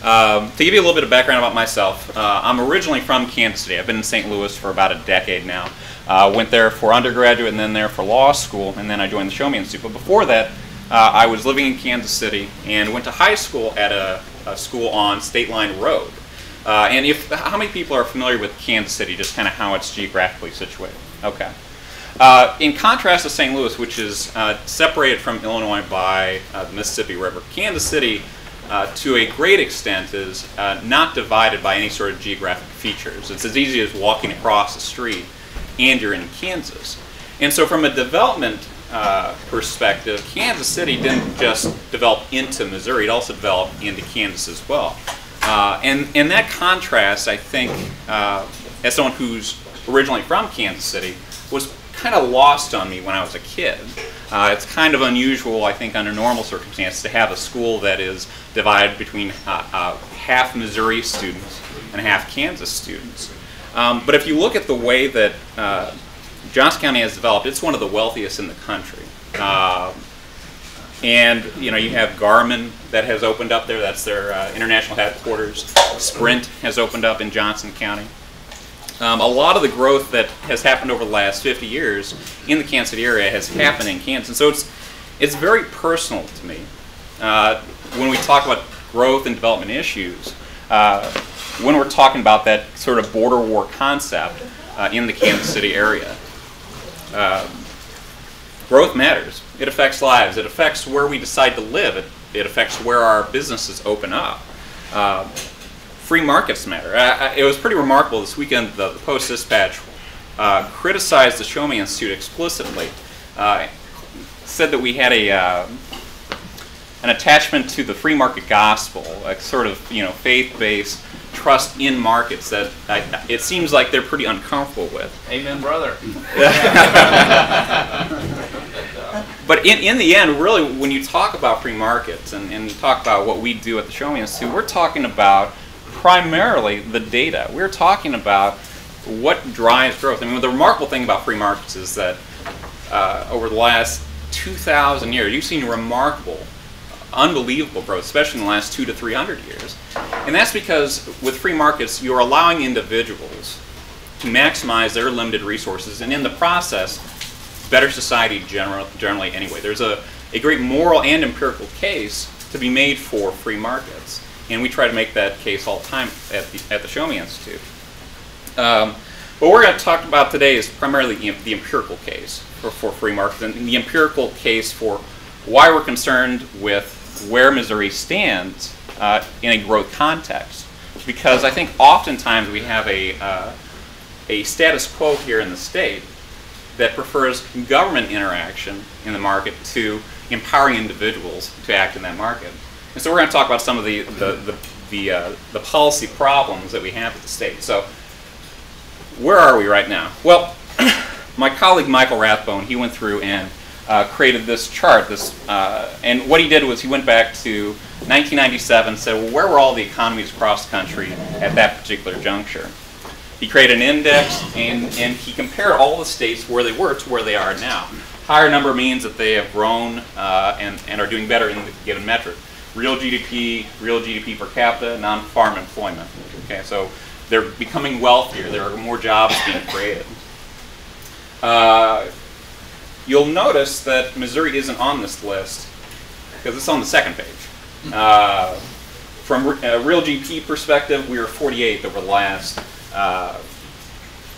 To give you a little bit of background about myself, I'm originally from Kansas City. I've been in St. Louis for about a decade now. Went there for undergraduate and then there for law school, and then I joined the Show Me Institute. But before that, I was living in Kansas City and went to high school at a school on State Line Road. And how many people are familiar with Kansas City, just kind of how it's geographically situated? Okay. In contrast to St. Louis, which is separated from Illinois by the Mississippi River, Kansas City, to a great extent, is not divided by any sort of geographic features. It's as easy as walking across the street and you're in Kansas. And so from a development perspective, Kansas City didn't just develop into Missouri, it also developed into Kansas as well. And that contrast, I think, as someone who's originally from Kansas City, was kind of lost on me when I was a kid. It's kind of unusual, I think, under normal circumstances to have a school that is divided between half Missouri students and half Kansas students. But if you look at the way that Johnson County has developed, it's one of the wealthiest in the country. And you have Garmin that has opened up there. That's their international headquarters. Sprint has opened up in Johnson County. A lot of the growth that has happened over the last 50 years in the Kansas City area has happened in Kansas. And so it's very personal to me. When we talk about growth and development issues, when we're talking about that sort of border war concept in the Kansas City area, growth matters. It affects lives. It affects where we decide to live. It affects where our businesses open up. Free markets matter. It was pretty remarkable this weekend. The Post-Dispatch criticized the Show Me Institute explicitly. Said that we had an attachment to the free market gospel, a sort of faith-based trust in markets that it seems like they're pretty uncomfortable with. Amen, brother. But in the end, really, when you talk about free markets and you talk about what we do at the Show Me Institute, we're talking about primarily the data. We're talking about what drives growth. I mean, the remarkable thing about free markets is that over the last 2,000 years, you've seen remarkable, unbelievable growth, especially in the last 200 to 300 years. And that's because with free markets, you're allowing individuals to maximize their limited resources, and in the process, better society generally anyway. There's a great moral and empirical case to be made for free markets. And we try to make that case all the time at the Show Me Institute. What we're going to talk about today is primarily the empirical case for free markets, and the empirical case for why we're concerned with where Missouri stands in a growth context. Because I think oftentimes we have a status quo here in the state that prefers government interaction in the market to empowering individuals to act in that market. And so we're going to talk about some of the policy problems that we have at the state. So where are we right now? Well, my colleague Michael Rathbone, he went through and created this chart. And what he did was he went back to 1997 and said, well, where were all the economies across the country at that particular juncture? He created an index, and he compared all the states where they were to where they are now. Higher number means that they have grown and are doing better in the given metric. Real GDP per capita, non-farm employment. Okay, so they're becoming wealthier. There are more jobs being created. You'll notice that Missouri isn't on this list because it's on the second page. From a real GDP perspective, we were 48th over the last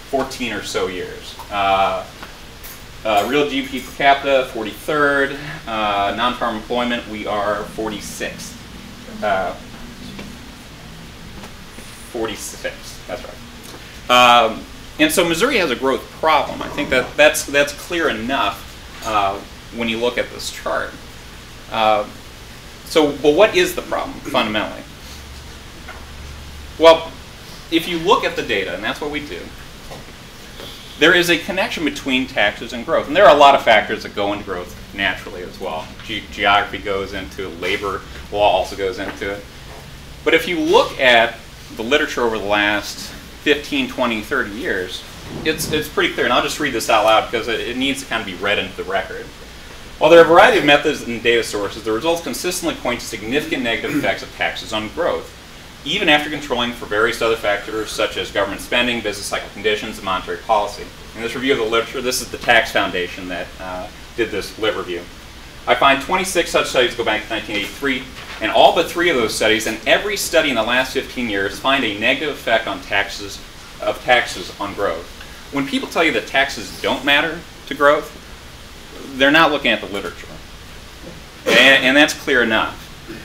14 or so years. Real GDP per capita, 43rd. Non-farm employment, we are 46th. 46th, that's right. And so Missouri has a growth problem. I think that's clear enough when you look at this chart. But what is the problem, fundamentally? Well, if you look at the data, and that's what we do, there is a connection between taxes and growth. And there are a lot of factors that go into growth naturally as well. Geography goes into it, labor law also goes into it. But if you look at the literature over the last 15, 20, 30 years, it's pretty clear. And I'll just read this out loud because it needs to kind of be read into the record. While there are a variety of methods and data sources, the results consistently point to significant negative effects of taxes on growth. even after controlling for various other factors such as government spending, business cycle conditions, and monetary policy. In this review of the literature, this is the Tax Foundation that did this lit review. I find 26 such studies go back to 1983, and all but 3 of those studies, and every study in the last 15 years, find a negative effect on taxes on growth. When people tell you that taxes don't matter to growth, they're not looking at the literature. And that's clear enough.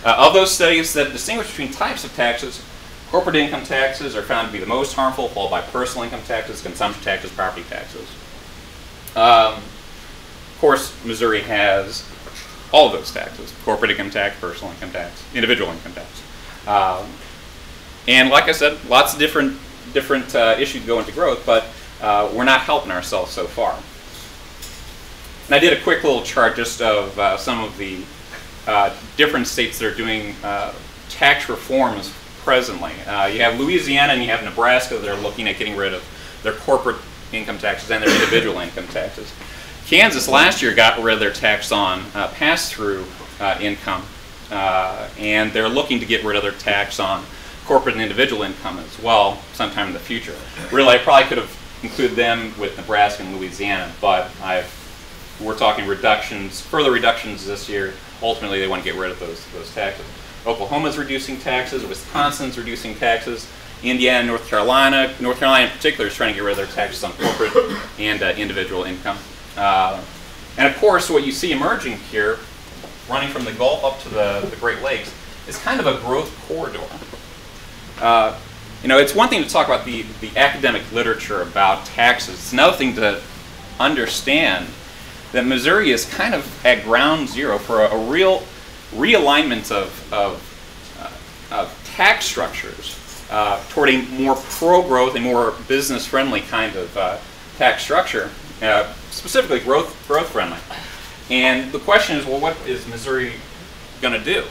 Of those studies that distinguish between types of taxes, corporate income taxes are found to be the most harmful, followed by personal income taxes, consumption taxes, property taxes. Of course, Missouri has all of those taxes: corporate income tax, personal income tax, individual income tax. And like I said, lots of different issues go into growth, but we're not helping ourselves so far. And I did a quick little chart just of some of the different states that are doing tax reforms presently. You have Louisiana and you have Nebraska that are looking at getting rid of their corporate income taxes and their individual income taxes. Kansas last year got rid of their tax on pass-through income, and they're looking to get rid of their tax on corporate and individual income as well sometime in the future. Really, I probably could have included them with Nebraska and Louisiana, but we're talking reductions, further reductions this year. Ultimately, they want to get rid of those taxes. Oklahoma's reducing taxes. Wisconsin's reducing taxes. Indiana, North Carolina in particular, is trying to get rid of their taxes on corporate and individual income. And of course, what you see emerging here, running from the Gulf up to the Great Lakes, is kind of a growth corridor. You know, it's one thing to talk about the academic literature about taxes. It's another thing to understand that Missouri is kind of at ground zero for a real realignment of tax structures toward a more pro-growth, a more business-friendly kind of tax structure, specifically growth-friendly. And the question is, well, what is Missouri going to do?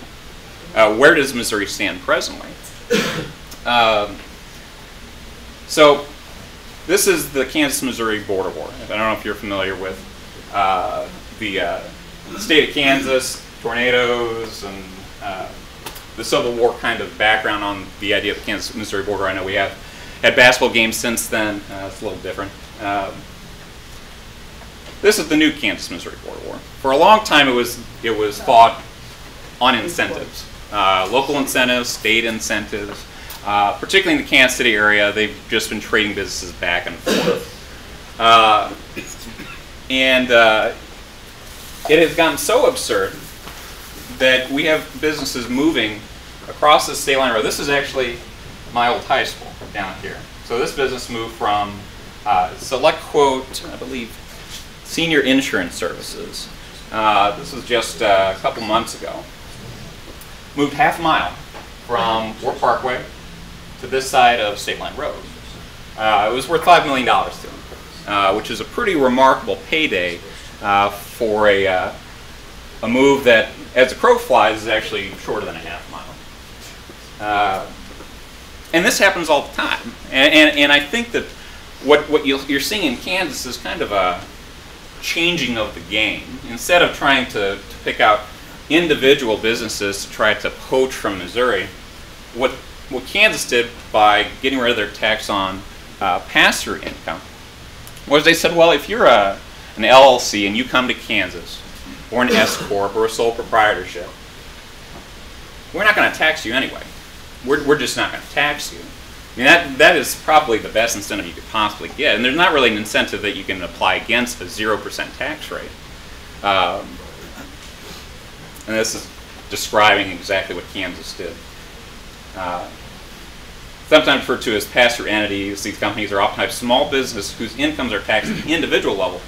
Where does Missouri stand presently? So this is the Kansas-Missouri border war. I don't know if you're familiar with the state of Kansas, tornadoes, and the Civil War kind of background on the idea of the Kansas-Missouri border. I know we have had basketball games since then. It's a little different. This is the new Kansas-Missouri border war. For a long time, it was fought on incentives, local incentives, state incentives. Particularly in the Kansas City area, they've just been trading businesses back and forth. And it has gotten so absurd that we have businesses moving across the state line road. This is actually my old high school down here. So this business moved from Select Quote, I believe, Senior Insurance Services. This was just a couple months ago. Moved half a mile from War Parkway to this side of State Line Road. It was worth $5 million to them, which is a pretty remarkable payday for a move that, as a crow flies, is actually shorter than a half mile. And this happens all the time. And I think that what you're seeing in Kansas is kind of a changing of the game. Instead of trying to pick out individual businesses to try to poach from Missouri, what Kansas did by getting rid of their tax on pass-through income was they said, well, if you're an LLC and you come to Kansas, or an S-corp, or a sole proprietorship, we're not going to tax you anyway. We're just not going to tax you. I mean, that is probably the best incentive you could possibly get, and there's not really an incentive that you can apply against a 0% tax rate. And this is describing exactly what Kansas did. Sometimes referred to as pass-through entities, these companies are oftentimes small business whose incomes are taxed at the individual level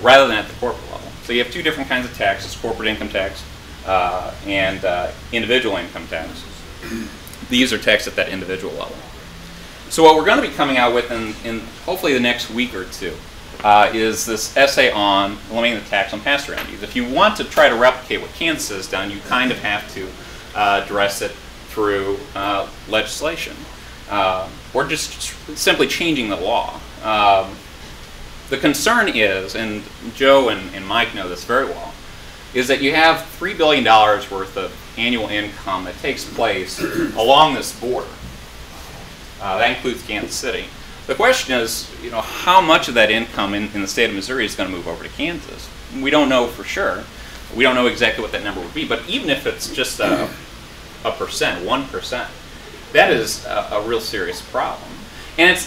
rather than at the corporate level. So you have two different kinds of taxes: corporate income tax and individual income tax. These are taxed at that individual level. So what we're going to be coming out with in hopefully the next week or two is this essay on eliminating the tax on pass-through entities. If you want to try to replicate what Kansas has done, you kind of have to address it through legislation or just simply changing the law. The concern is, and Joe and Mike know this very well, is that you have $3 billion worth of annual income that takes place along this border. That includes Kansas City. The question is, how much of that income in the state of Missouri is going to move over to Kansas? We don't know for sure. We don't know exactly what that number would be, but even if it's just a percent, 1%, that is a real serious problem. And it's,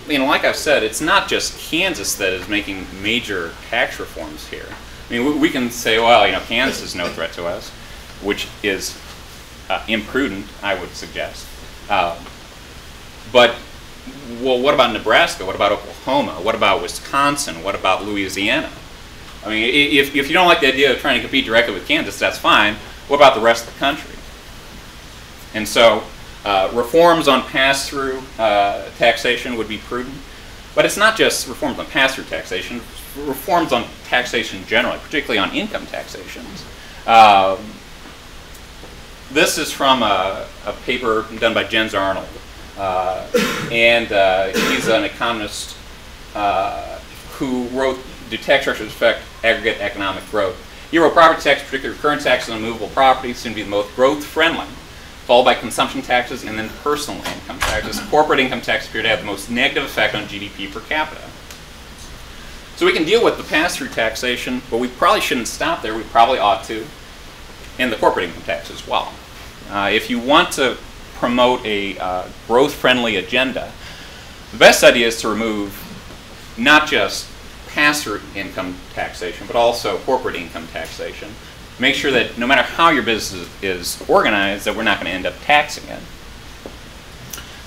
like I've said, it's not just Kansas that is making major tax reforms here. I mean, we can say, well, Kansas is no threat to us, which is imprudent, I would suggest. But, well, what about Nebraska? What about Oklahoma? What about Wisconsin? What about Louisiana? I mean, if you don't like the idea of trying to compete directly with Kansas, that's fine. What about the rest of the country? And so, reforms on pass-through taxation would be prudent. But it's not just reforms on pass-through taxation. Reforms on taxation generally, particularly on income taxations. This is from a paper done by Jens Arnold. And he's an economist who wrote, "Do tax structures affect aggregate economic growth?" He wrote, "Property tax, particularly recurrent taxes on movable property, seem to be the most growth-friendly, followed by consumption taxes and then personal income taxes. Corporate income tax appear to have the most negative effect on GDP per capita." So we can deal with the pass-through taxation, but we probably shouldn't stop there. We probably ought to, and the corporate income tax as well. If you want to promote a growth-friendly agenda, the best idea is to remove not just pass-through income taxation, but also corporate income taxation. Make sure that no matter how your business is organized, that we're not going to end up taxing it.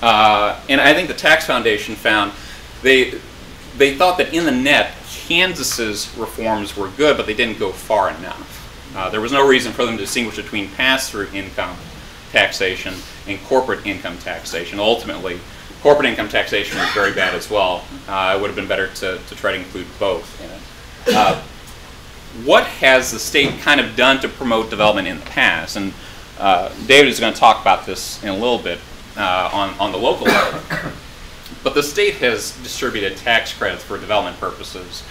And I think the Tax Foundation found they thought that in the net, Kansas's reforms were good, but they didn't go far enough. There was no reason for them to distinguish between pass-through income taxation and corporate income taxation. Ultimately, corporate income taxation was very bad as well. It would have been better to try to include both in it. What has the state kind of done to promote development in the past? And David is going to talk about this in a little bit on the local level. But the state has distributed tax credits for development purposes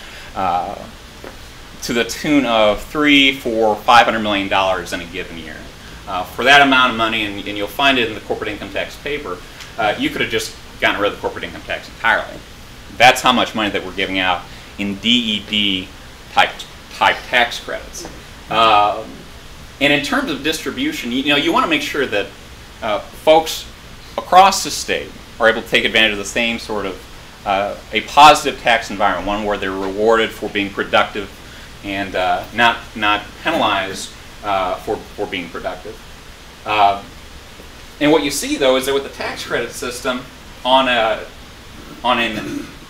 to the tune of $300, $400, $500 million in a given year. For that amount of money, and you'll find it in the corporate income tax paper, you could have just gotten rid of the corporate income tax entirely. That's how much money that we're giving out in DED type tax credits. And in terms of distribution, you want to make sure that folks across the state are able to take advantage of the same sort of a positive tax environment, one where they're rewarded for being productive and not penalized for being productive. And what you see, though, is that with the tax credit system, on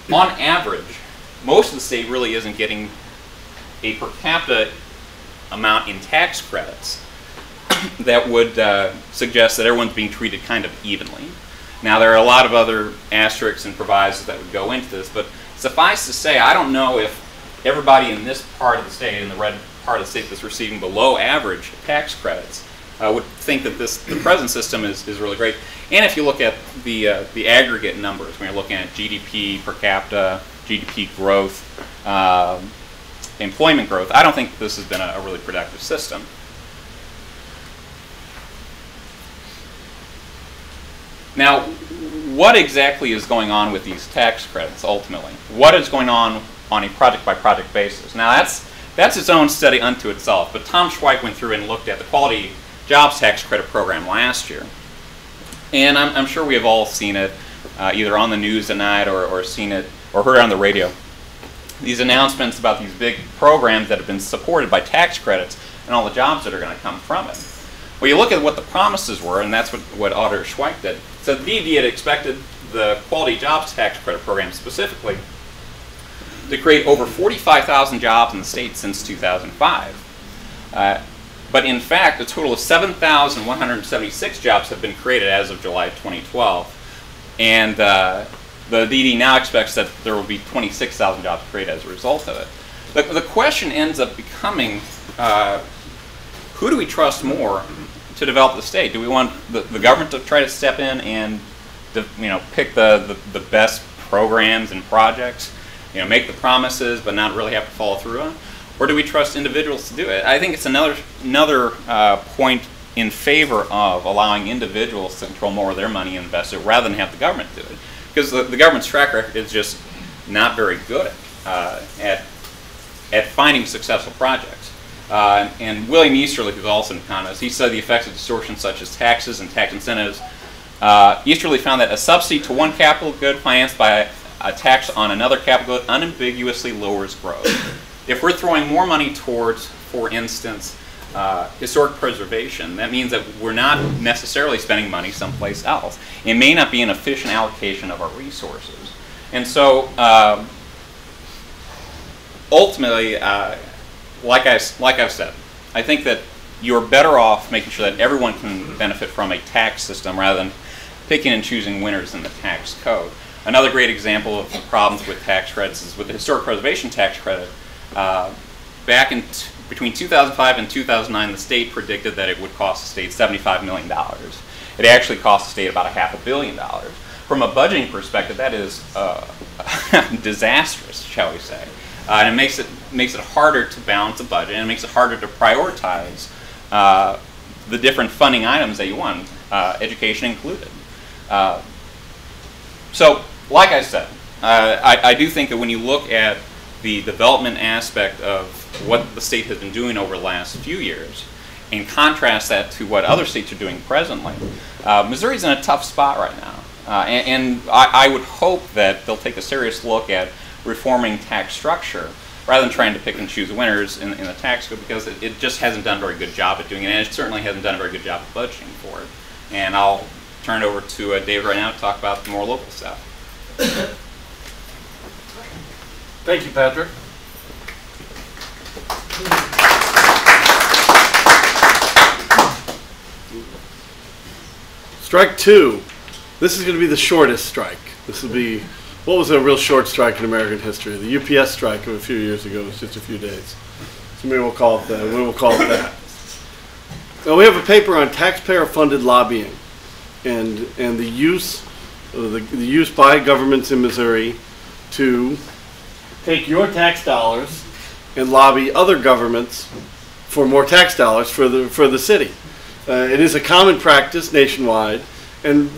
average, most of the state really isn't getting a per capita amount in tax credits that would suggest that everyone's being treated kind of evenly. Now, there are a lot of other asterisks and provisos that would go into this, but suffice to say, I don't know if everybody in this part of the state, in the red part of the state that's receiving below average tax credits, would think that the present system is really great. And if you look at the aggregate numbers, when you're looking at GDP per capita, GDP growth, employment growth, I don't think this has been a really productive system. Now, what exactly is going on with these tax credits ultimately? What is going on a project-by-project basis? Now, that's its own study unto itself, but Tom Schweik went through and looked at the Quality Jobs Tax Credit Program last year. And I'm sure we have all seen it, either on the news at night or seen it or heard it on the radio. These announcements about these big programs that have been supported by tax credits and all the jobs that are going to come from it. Well, you look at what the promises were, and that's what Auditor Schweik did. So the DED had expected the Quality Jobs Tax Credit Program specifically to create over 45,000 jobs in the state since 2005. But in fact, a total of 7,176 jobs have been created as of July 2012. And the DED now expects that there will be 26,000 jobs created as a result of it. The question ends up becoming, who do we trust more to develop the state? Do we want the government to try to step in and pick the best programs and projects, make the promises but not really have to follow through on? Or do we trust individuals to do it? I think it's another point in favor of allowing individuals to control more of their money and invest it rather than have the government do it. Because the government's track record is just not very good at finding successful projects. And William Easterly, who's also an economist, he said the effects of distortions such as taxes and tax incentives. Easterly found that a subsidy to one capital good financed by a tax on another capital good unambiguously lowers growth. If we're throwing more money towards, for instance, historic preservation, that means that we're not necessarily spending money someplace else. It may not be an efficient allocation of our resources. And so ultimately, like I've said, I think that you're better off making sure that everyone can benefit from a tax system rather than picking and choosing winners in the tax code. Another great example of the problems with tax credits is with the historic preservation tax credit. Back in between 2005 and 2009, the state predicted that it would cost the state $75 million. It actually cost the state about $500 million. From a budgeting perspective, that is disastrous, shall we say. And it makes it harder to balance a budget, and it makes it harder to prioritize the different funding items that you want, education included. So, like I said, I do think that when you look at the development aspect of what the state has been doing over the last few years and contrast that to what other states are doing presently, Missouri's in a tough spot right now. And I would hope that they'll take a serious look at reforming tax structure rather than trying to pick and choose winners in the tax code, because it just hasn't done a very good job at doing it, and it certainly hasn't done a very good job of budgeting for it. And I'll turn it over to David right now to talk about the more local stuff. Thank you, Patrick. Strike two. This is going to be the shortest strike. This will be, what was a real short strike in American history? The UPS strike of a few years ago was just a few days. So maybe we'll call it that. We will call it that. Now we have a paper on taxpayer-funded lobbying and the use by governments in Missouri to take your tax dollars and lobby other governments for more tax dollars for the city. It is a common practice nationwide, and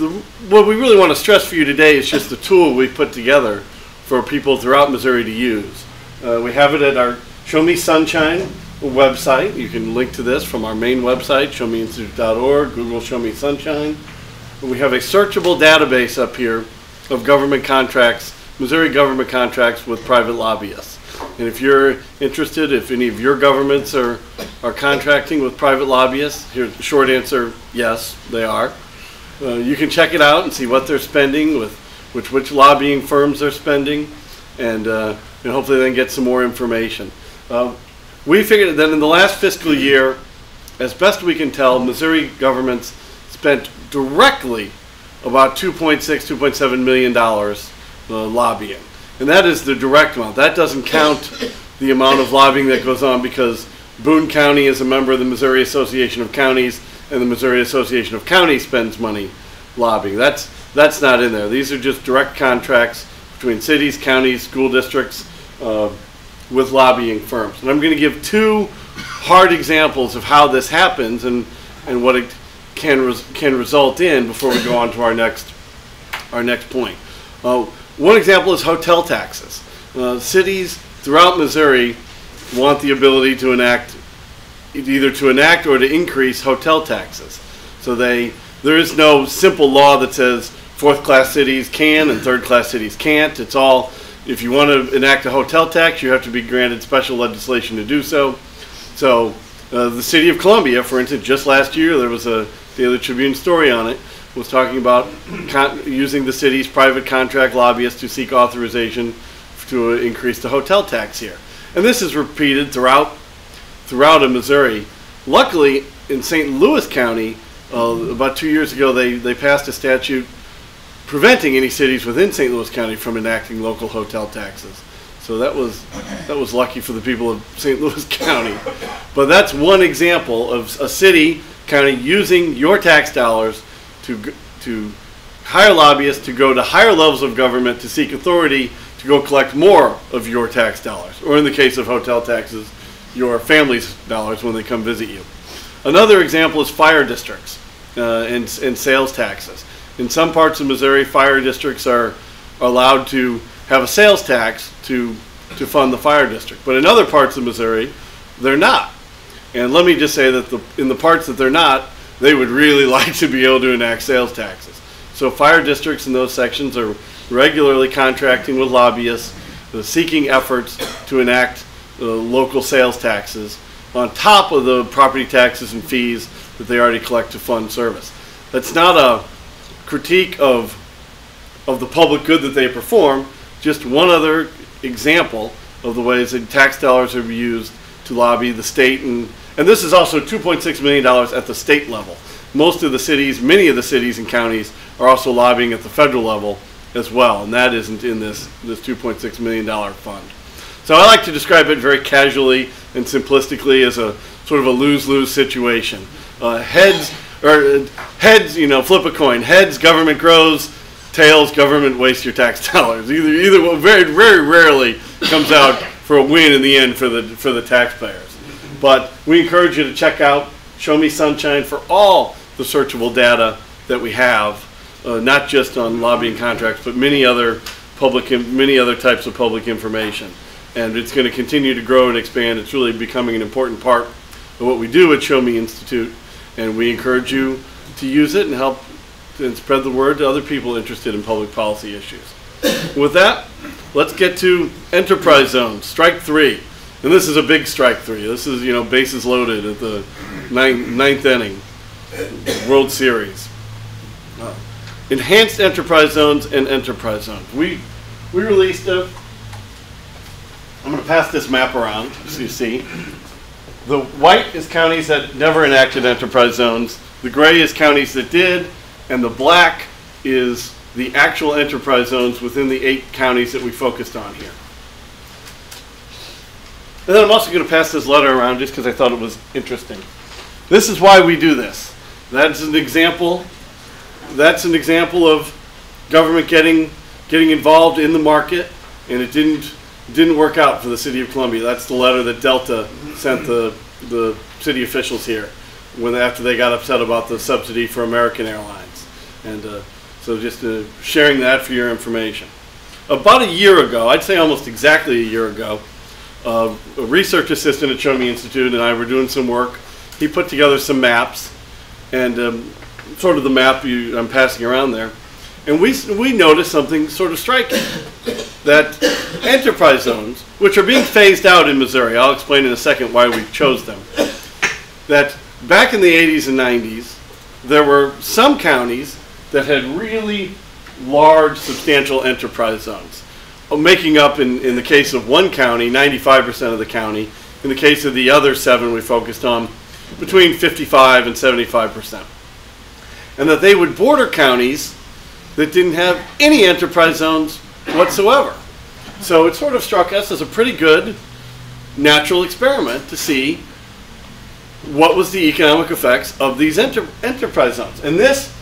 what we really want to stress for you today is just the tool we put together for people throughout Missouri to use. We have it at our Show Me Sunshine website. You can link to this from our main website, showmeinstitute.org, Google Show Me Sunshine. And we have a searchable database up here of government contracts, Missouri government contracts with private lobbyists. And if you're interested, if any of your governments are contracting with private lobbyists, here's the short answer, yes, they are. You can check it out and see what they're spending, with which lobbying firms they're spending, and hopefully then get some more information. We figured that in the last fiscal year, as best we can tell, Missouri governments spent directly about $2.7 million lobbying. And that is the direct amount. That doesn't count the amount of lobbying that goes on because Boone County is a member of the Missouri Association of Counties, and the Missouri Association of Counties spends money lobbying. That's not in there. These are just direct contracts between cities, counties, school districts with lobbying firms. And I'm going to give two hard examples of how this happens and what it can result in before we go on to our next point. One example is hotel taxes. Cities throughout Missouri want the ability to enact or to increase hotel taxes. So there is no simple law that says fourth-class cities can and third-class cities can't. It's all, if you want to enact a hotel tax, you have to be granted special legislation to do so. So the city of Columbia, for instance, just last year, there was a Daily Tribune story on it, was talking about using the city's private contract lobbyists to seek authorization to increase the hotel tax here. And this is repeated throughout Missouri. Luckily, in St. Louis County, about 2 years ago, they passed a statute preventing any cities within St. Louis County from enacting local hotel taxes. So that was lucky for the people of St. Louis County. But that's one example of a city, county using your tax dollars to hire lobbyists to go to higher levels of government to seek authority to go collect more of your tax dollars, or in the case of hotel taxes, your family's dollars when they come visit you. Another example is fire districts and sales taxes. In some parts of Missouri, fire districts are allowed to have a sales tax to fund the fire district. But in other parts of Missouri, they're not. And let me just say that in the parts that they're not, they would really like to be able to enact sales taxes. So fire districts in those sections are regularly contracting with lobbyists, seeking efforts to enact local sales taxes on top of the property taxes and fees that they already collect to fund service. That's not a critique of the public good that they perform, just one other example of the ways that tax dollars are used to lobby the state, and this is also $2.6 million at the state level. Most of the cities, many of the cities and counties are also lobbying at the federal level as well, and that isn't in this $2.6 million fund. So I like to describe it very casually and simplistically as a sort of a lose-lose situation. Heads, you know, flip a coin. Heads, government grows. Tails, government wastes your tax dollars. Either one very, very rarely comes out for a win in the end for the taxpayers. But we encourage you to check out Show Me Sunshine for all the searchable data that we have, not just on lobbying contracts, but many other types of public information. And it's going to continue to grow and expand. It's really becoming an important part of what we do at Show Me Institute, and we encourage you to use it and help and spread the word to other people interested in public policy issues. With that, let's get to enterprise zones, strike 3. And this is a big strike 3. This is, you know, bases loaded at the ninth inning, World Series. Enhanced enterprise zones and enterprise zones. We released a, I'm going to pass this map around so you see. The white is counties that never enacted enterprise zones. The gray is counties that did. And the black is the actual enterprise zones within the 8 counties that we focused on here. And then I'm also going to pass this letter around just because I thought it was interesting. This is why we do this. That's an example. That's an example of government getting involved in the market, and it didn't work out for the City of Columbia. That's the letter that Delta sent the city officials here after they got upset about the subsidy for American Airlines. And so just sharing that for your information. About a year ago, I'd say almost exactly a year ago, a research assistant at Show Me Institute and I were doing some work. He put together some maps, and sort of the map I'm passing around there. And we noticed something sort of striking, that enterprise zones, which are being phased out in Missouri, I'll explain in a second why we chose them, that back in the 80s and 90s, there were some counties that had really large, substantial enterprise zones, making up, in the case of one county, 95% of the county. In the case of the other 7 we focused on, between 55 and 75%. And that they would border counties that didn't have any enterprise zones whatsoever. So it sort of struck us as a pretty good natural experiment to see what was the economic effects of these enterprise zones. And this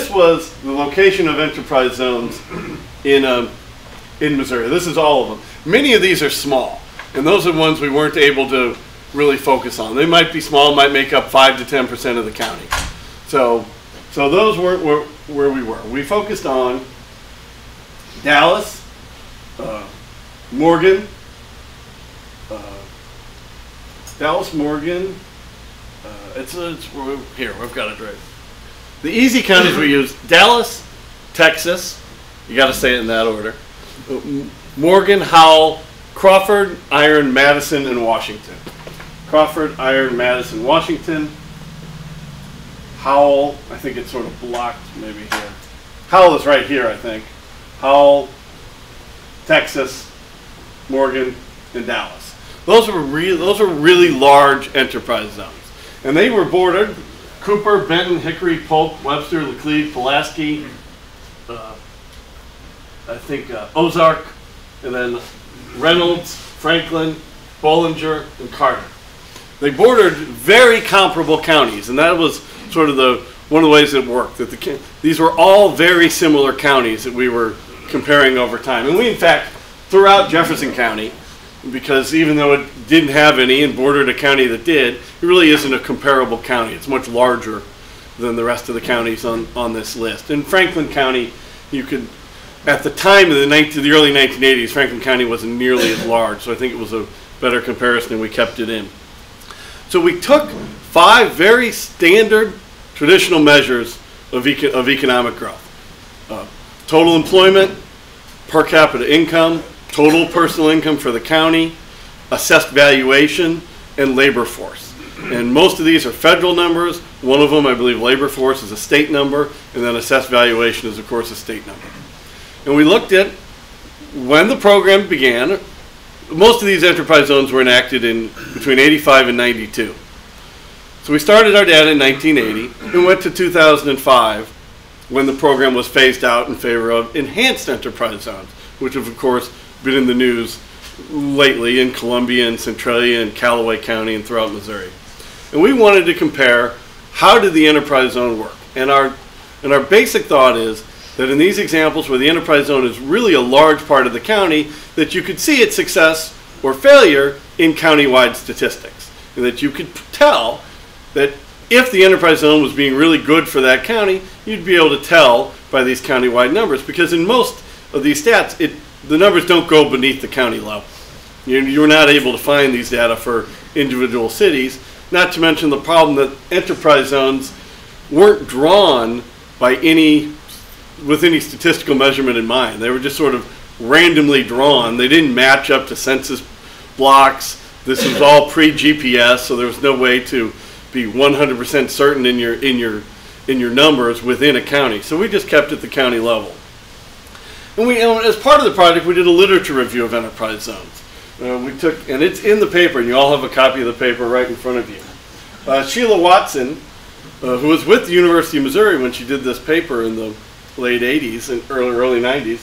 was the location of enterprise zones in Missouri. This is all of them. Many of these are small, and those are the ones we weren't able to really focus on. They might be small, might make up 5 to 10% of the county. So those weren't where we were. We focused on Dallas, Morgan, it's here, we've got it right. The easy counties we use: Dallas, Texas, you got to say it in that order, Morgan, Howell, Crawford, Iron, Madison, and Washington. Crawford, Iron, Madison, Washington. Howell, I think it's sort of blocked maybe here. Howell is right here, I think. Howell, Texas, Morgan, and Dallas. Those were really large enterprise zones. And they were bordered: Cooper, Benton, Hickory, Polk, Webster, Laclede, Pulaski, I think Ozark, and then Reynolds, Franklin, Bollinger, and Carter. They bordered very comparable counties, and that was sort of one of the ways it worked. That these were all very similar counties that we were comparing over time. And we, in fact, throughout Jefferson County, because even though it didn't have any and bordered a county that did, it really isn't a comparable county. It's much larger than the rest of the counties on this list. In Franklin County, you could, at the time of the early 1980s, Franklin County wasn't nearly as large, so I think it was a better comparison and we kept it in. So we took 5 very standard traditional measures of economic growth. Total employment, per capita income, total personal income for the county, assessed valuation, and labor force. And most of these are federal numbers. One of them, I believe, labor force is a state number, and then assessed valuation is, of course, a state number. And we looked at when the program began. Most of these enterprise zones were enacted in between 85 and 92. So we started our data in 1980 and went to 2005 when the program was phased out in favor of enhanced enterprise zones, which have, of course, been in the news lately in Columbia and Centralia and Callaway County and throughout Missouri. And we wanted to compare how did the enterprise zone work. And our basic thought is that in these examples where the enterprise zone is really a large part of the county, that you could see its success or failure in countywide statistics. And that you could tell that if the enterprise zone was being really good for that county, you'd be able to tell by these countywide numbers. Because in most of these stats, the numbers don't go beneath the county level. You're not able to find these data for individual cities, not to mention the problem that enterprise zones weren't drawn by with any statistical measurement in mind. They were just sort of randomly drawn. They didn't match up to census blocks. This was all pre-GPS, so there was no way to be 100% certain in your numbers within a county. So we just kept at the county level. And as part of the project, we did a literature review of enterprise zones. And it's in the paper, and you all have a copy of the paper right in front of you. Sheila Watson, who was with the University of Missouri when she did this paper in the late 80s and early 90s,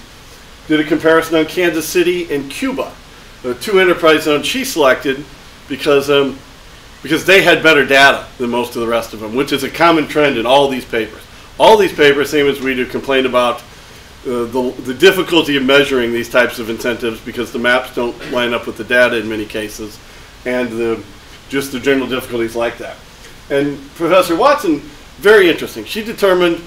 did a comparison on Kansas City and Cuba, the 2 enterprise zones she selected because they had better data than most of the rest of them, which is a common trend in all these papers. All these papers, same as we do, complain about the difficulty of measuring these types of incentives because the maps don't line up with the data in many cases, and just the general difficulties like that. And Professor Watson, very interesting. She determined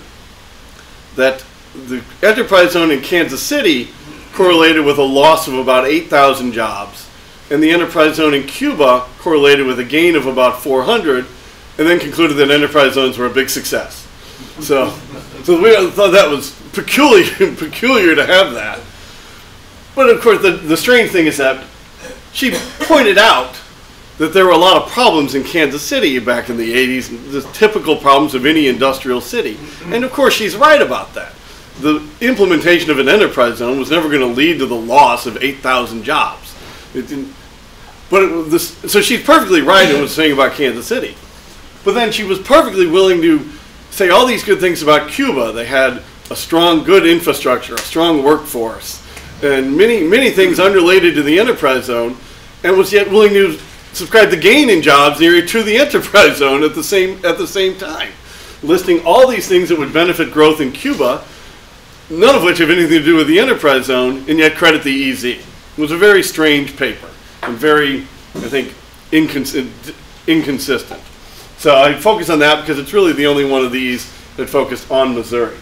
that the enterprise zone in Kansas City correlated with a loss of about 8,000 jobs, and the enterprise zone in Cuba correlated with a gain of about 400, and then concluded that enterprise zones were a big success. So we thought that was peculiar to have that. But of course, the strange thing is that she pointed out that there were a lot of problems in Kansas City back in the 80s, the typical problems of any industrial city. And of course, she's right about that. The implementation of an enterprise zone was never going to lead to the loss of 8,000 jobs. It didn't, so she's perfectly right in what saying about Kansas City. But then she was perfectly willing to say all these good things about Cuba. They had a strong, good infrastructure, a strong workforce, and many things unrelated to the enterprise zone, and was yet willing to subscribe the gain in jobs area to the enterprise zone at the same time, listing all these things that would benefit growth in Cuba, none of which have anything to do with the enterprise zone, and yet credit the EEZ. It was a very strange paper and very, I think, inconsistent. So I focus on that because it's really the only one of these that focused on Missouri.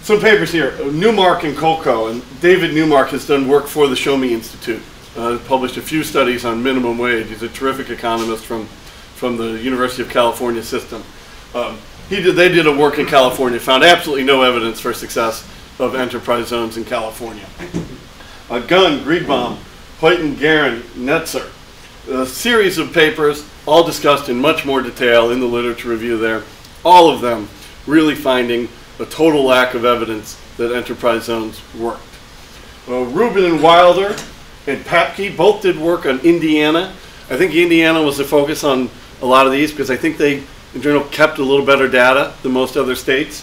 Some papers here, Newmark and Colco, and David Newmark has done work for the Show Me Institute. Published a few studies on minimum wage. He's a terrific economist from the University of California system. They did a work in California, found absolutely no evidence for success of enterprise zones in California. Gunn, Greenbaum, Hoyten, Guerin, Netzer, a series of papers, all discussed in much more detail in the literature review there, all of them really finding a total lack of evidence that enterprise zones worked. Rubin and Wilder and Papke both did work on Indiana. I think Indiana was the focus on a lot of these because I think they, in general, kept a little better data than most other states.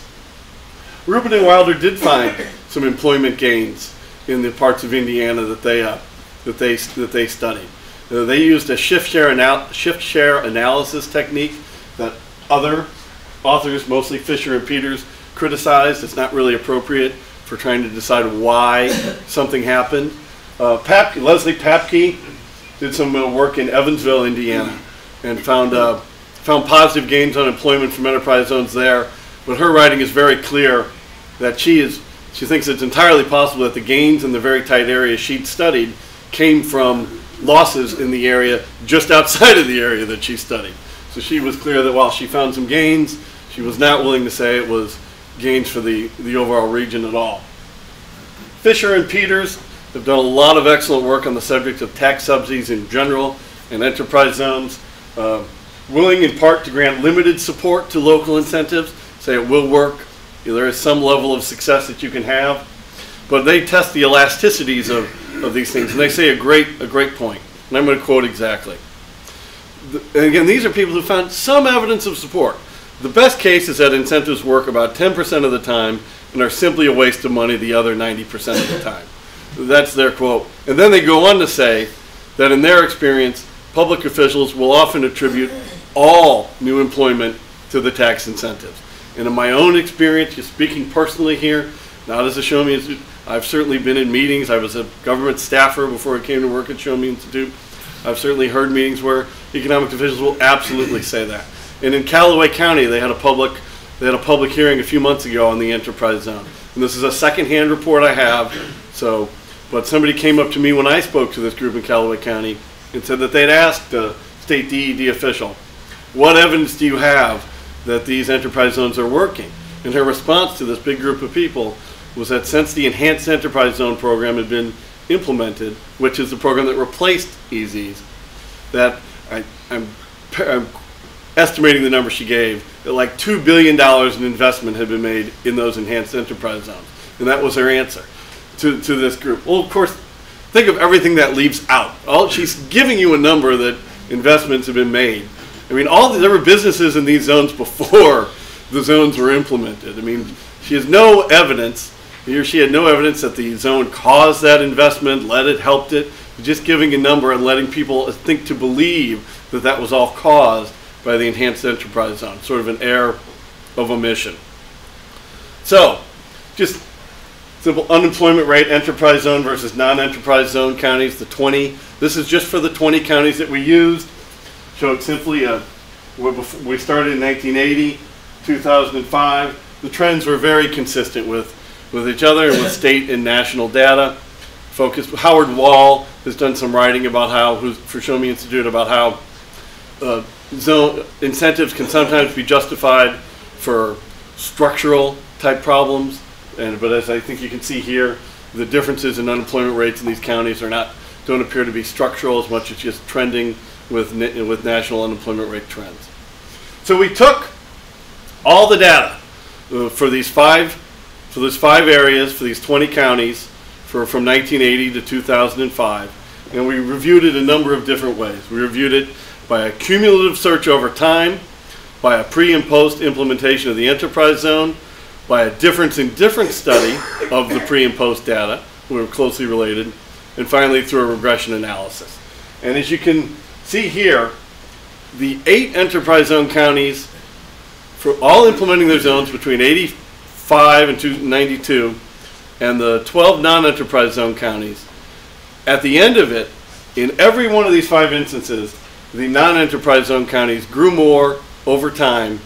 Rubin and Wilder did find some employment gains in the parts of Indiana that they studied. They used a shift share analysis technique that other authors, mostly Fisher and Peters, criticized. It's not really appropriate for trying to decide why something happened. Leslie Papke did some work in Evansville, Indiana, and found positive gains on employment from enterprise zones there. But her writing is very clear that she thinks it's entirely possible that the gains in the very tight area she'd studied came from losses in the area just outside of the area that she studied. So she was clear that while she found some gains, she was not willing to say it was gains for the overall region at all. Fisher and Peters have done a lot of excellent work on the subject of tax subsidies in general and enterprise zones, willing in part to grant limited support to local incentives, say it will work. There is some level of success that you can have, but they test the elasticities of these things, and they say a great point, and I'm going to quote exactly. And again, these are people who found some evidence of support. The best case is that incentives work about 10% of the time and are simply a waste of money the other 90% of the time. That's their quote. And then they go on to say that in their experience, public officials will often attribute all new employment to the tax incentives. And in my own experience, just speaking personally here, not as a Show Me Institute, I've certainly been in meetings. I was a government staffer before I came to work at Show Me Institute. I've certainly heard meetings where economic officials will absolutely say that. And in Callaway County, they had a public hearing a few months ago on the enterprise zone. And this is a secondhand report I have. But somebody came up to me when I spoke to this group in Callaway County and said that they'd asked a state DED official, what evidence do you have that these enterprise zones are working? And her response to this big group of people was that since the Enhanced Enterprise Zone program had been implemented, which is the program that replaced EEZs, that I'm estimating the number she gave, that like $2 billion in investment had been made in those enhanced enterprise zones. And that was her answer to this group. Well, of course, think of everything that leaves out. She's giving you a number that investments have been made. I mean, there were businesses in these zones before the zones were implemented. I mean, she has no evidence, she had no evidence that the zone caused that investment, helped it. Just giving a number and letting people think to believe that that was all caused by the enhanced enterprise zone, sort of an error of omission. So, just simple unemployment rate, enterprise zone versus non-enterprise zone counties, the 20. This is just for the 20 counties that we used. Showed simply, we started in 1980, 2005. The trends were very consistent with each other and with state and national data. Howard Wall has done some writing about for Show Me Institute, about how zone incentives can sometimes be justified for structural type problems, but as I think you can see here, the differences in unemployment rates in these counties don't appear to be structural as much as just trending with national unemployment rate trends. So we took all the data for these five areas, for these 20 counties, from 1980 to 2005, and we reviewed it a number of different ways. We reviewed it by a cumulative search over time, by a pre and post implementation of the enterprise zone, by a difference in difference study of the pre and post data, we were closely related, and finally through a regression analysis. And as you can see here, the 8 enterprise zone counties, for all implementing their zones between 85 and 92, and the 12 non-enterprise zone counties, at the end of it, in every one of these 5 instances, the non-enterprise zone counties grew more over time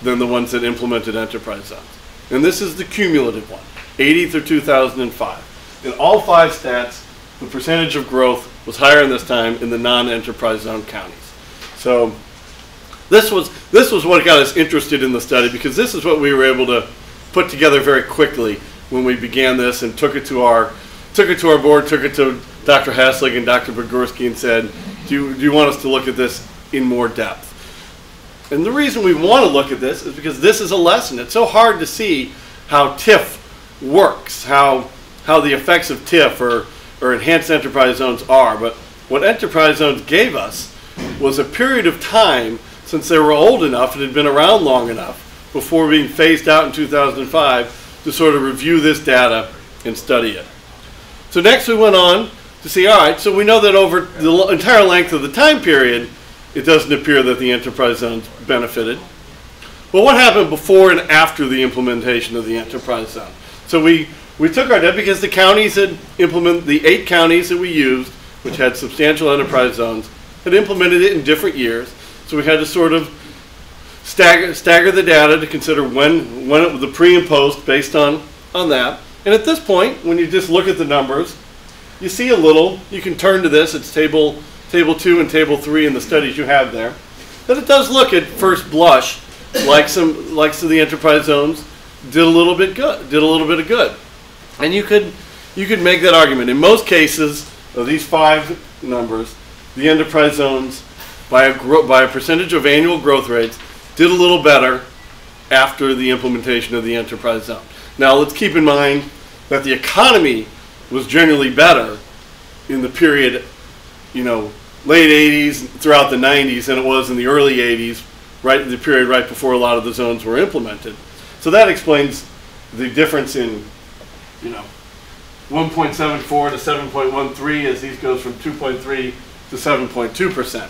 than the ones that implemented enterprise zones. And this is the cumulative one, 80 through 2005. In all 5 stats, the percentage of growth was higher in this time in the non-enterprise zone counties. So this was what got us interested in the study, because this is what we were able to put together very quickly when we began this and took it to our board, took it to Dr. Haslig and Dr. Bogorski and said, do you want us to look at this in more depth? And the reason we want to look at this is because this is a lesson. It's so hard to see how TIF works, how the effects of TIF or enhanced enterprise zones are. But what enterprise zones gave us was a period of time since they were old enough and had been around long enough before being phased out in 2005 to sort of review this data and study it. So next we went on to see, all right, so we know that over the entire length of the time period, it doesn't appear that the enterprise zones benefited. Well, what happened before and after the implementation of the enterprise zone? So we we took our data because the counties had implemented, the 8 counties that we used, which had substantial enterprise zones, had implemented it in different years. So we had to sort of stagger the data to consider when it was the pre and post based on that. And at this point, when you just look at the numbers, you see a little, you can turn to this, it's table 2 and table 3 in the studies you have there, that it does look at first blush like some of the enterprise zones did a little bit of good. And you could make that argument. In most cases of these 5 numbers, the enterprise zones by a percentage of annual growth rates did a little better after the implementation of the enterprise zone. Now let's keep in mind that the economy was generally better in the period, late 80s throughout the 90s than it was in the early 80s, right, the period right before a lot of the zones were implemented. So that explains the difference in, 1.74 to 7.13 as these goes from 2.3 to 7.2%.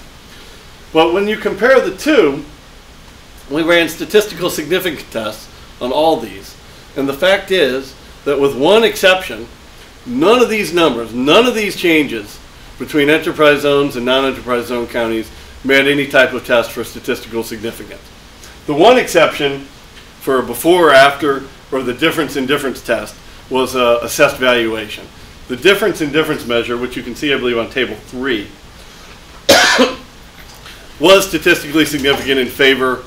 But when you compare the two, we ran statistical significance tests on all these. And the fact is that with one exception, none of these numbers, none of these changes between enterprise zones and non-enterprise zone counties made any type of test for statistical significance. The one exception for before or after, or the difference in difference test, was assessed valuation. The difference in difference measure, which you can see, I believe, on table 3, was statistically significant in favor,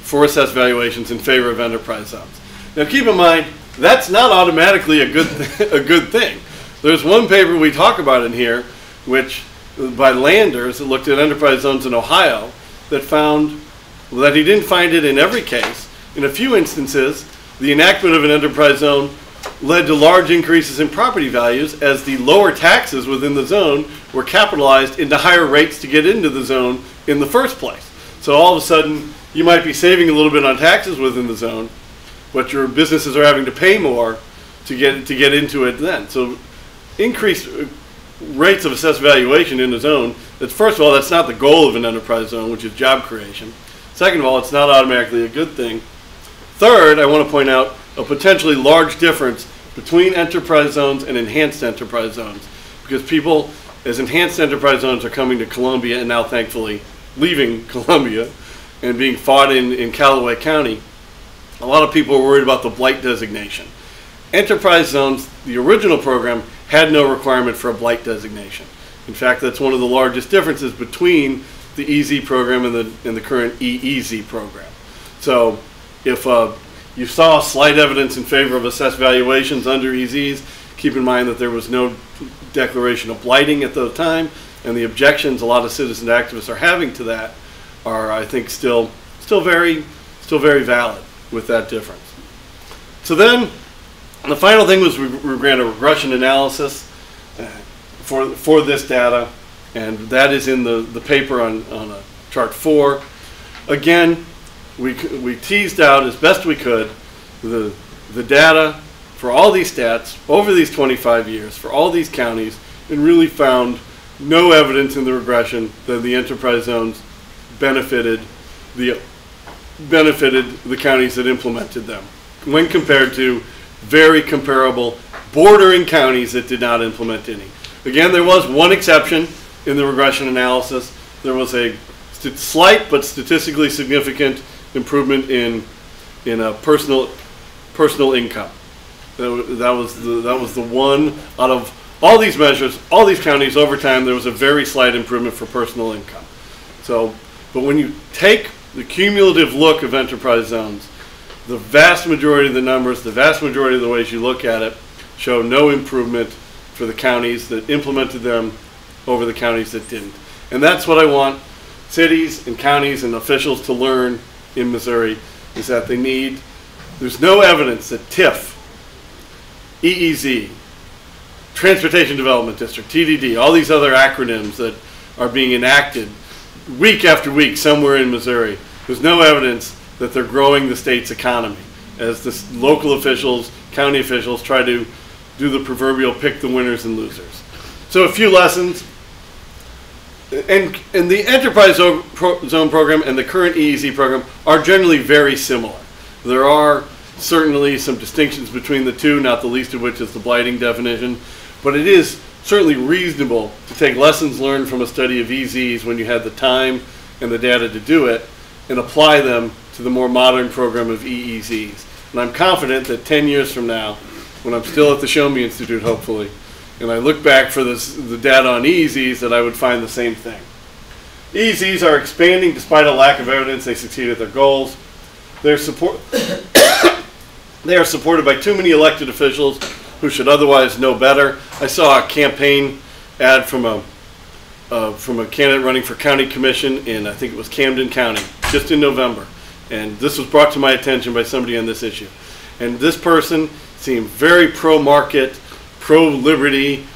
for assessed valuations, in favor of enterprise zones. Now keep in mind, that's not automatically a good thing. There's one paper we talk about in here, which by Landers, that looked at enterprise zones in Ohio, that found that he didn't find it in every case. In a few instances, the enactment of an enterprise zone led to large increases in property values as the lower taxes within the zone were capitalized into higher rates to get into the zone in the first place. So all of a sudden, you might be saving a little bit on taxes within the zone, but your businesses are having to pay more to get into it then. So increased rates of assessed valuation in the zone, first of all, that's not the goal of an enterprise zone, which is job creation. Second of all, it's not automatically a good thing. Third, I want to point out a potentially large difference between enterprise zones and enhanced enterprise zones, because people, as enhanced enterprise zones are coming to Columbia and now thankfully leaving Columbia and being fought in Callaway County, a lot of people are worried about the blight designation. Enterprise zones, the original program, had no requirement for a blight designation. In fact, that's one of the largest differences between the EZ program and the current EEZ program. So if you saw slight evidence in favor of assessed valuations under EZs, keep in mind that there was no declaration of blighting at the time, and the objections a lot of citizen activists are having to that are, I think, still very valid with that difference. So then, the final thing was we ran a regression analysis for this data, and that is in the paper on chart 4. Again, we teased out as best we could the data for all these stats over these 25 years for all these counties, and really found no evidence in the regression that the enterprise zones benefited the counties that implemented them when compared to very comparable bordering counties that did not implement any. Again, there was one exception in the regression analysis. There was a slight but statistically significant improvement in personal income. That was the one out of all these measures, all these counties over time. There was a very slight improvement for personal income. So, but when you take the cumulative look of enterprise zones, the vast majority of the numbers, the vast majority of the ways you look at it, show no improvement for the counties that implemented them over the counties that didn't. And that's what I want cities and counties and officials to learn in Missouri, is that there's no evidence that TIF, EEZ, Transportation Development District, TDD, all these other acronyms that are being enacted week after week somewhere in Missouri, there's no evidence that they're growing the state's economy as the local officials, county officials try to do the proverbial pick the winners and losers. So a few lessons. And the enterprise zone program and the current EEZ program are generally very similar. There are certainly some distinctions between the two, not the least of which is the blighting definition. But it is certainly reasonable to take lessons learned from a study of EEZs when you had the time and the data to do it and apply them to the more modern program of EEZs. And I'm confident that 10 years from now, when I'm still at the Show Me Institute, hopefully, and I look back for the data on EEZs, that I would find the same thing. EEZs are expanding despite a lack of evidence they succeed at their goals. They are supported by too many elected officials who should otherwise know better. I saw a campaign ad from a candidate running for county commission in, I think it was Camden County, just in November. And this was brought to my attention by somebody on this issue. And this person seemed very pro-market, pro-liberty,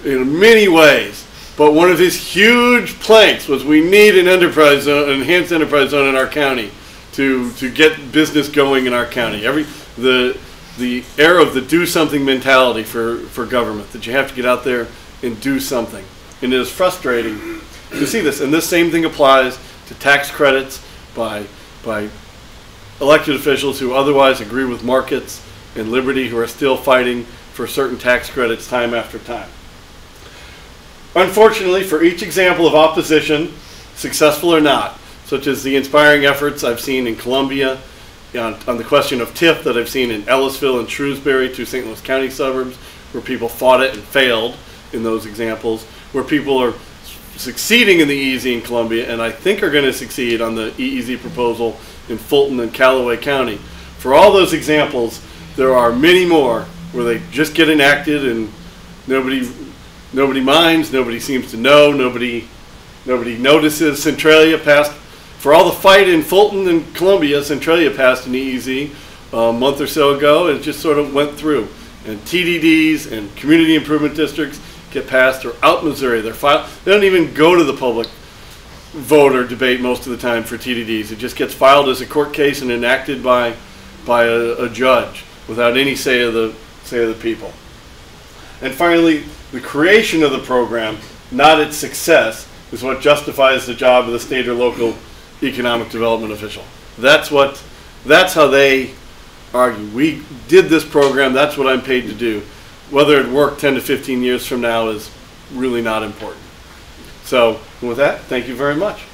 in many ways. But one of his huge planks was we need an enterprise zone, an enhanced enterprise zone in our county to get business going in our county. The era of the do something mentality for government, that you have to get out there and do something. And it is frustrating to see this. And this same thing applies to tax credits by elected officials who otherwise agree with markets and liberty, who are still fighting for certain tax credits time after time. Unfortunately, for each example of opposition, successful or not, such as the inspiring efforts I've seen in Columbia on the question of TIF that I've seen in Ellisville and Shrewsbury, two St. Louis County suburbs, where people fought it and failed in those examples, where people are succeeding in the EEZ in Columbia, and I think are going to succeed on the EEZ proposal in Fulton and Callaway County. For all those examples, there are many more where they just get enacted and nobody minds, nobody seems to know, nobody notices. Centralia passed, for all the fight in Fulton and Columbia, Centralia passed an EEZ a month or so ago, and it just sort of went through. And TDDs and community improvement districts get passed throughout Missouri. They don't even go to the public vote or debate most of the time for TDDs. It just gets filed as a court case and enacted by a judge without any say of the people. And finally, the creation of the program, not its success, is what justifies the job of the state or local economic development official. That's how they argue. We did this program, that's what I'm paid to do. Whether it worked 10 to 15 years from now is really not important. So with that, thank you very much.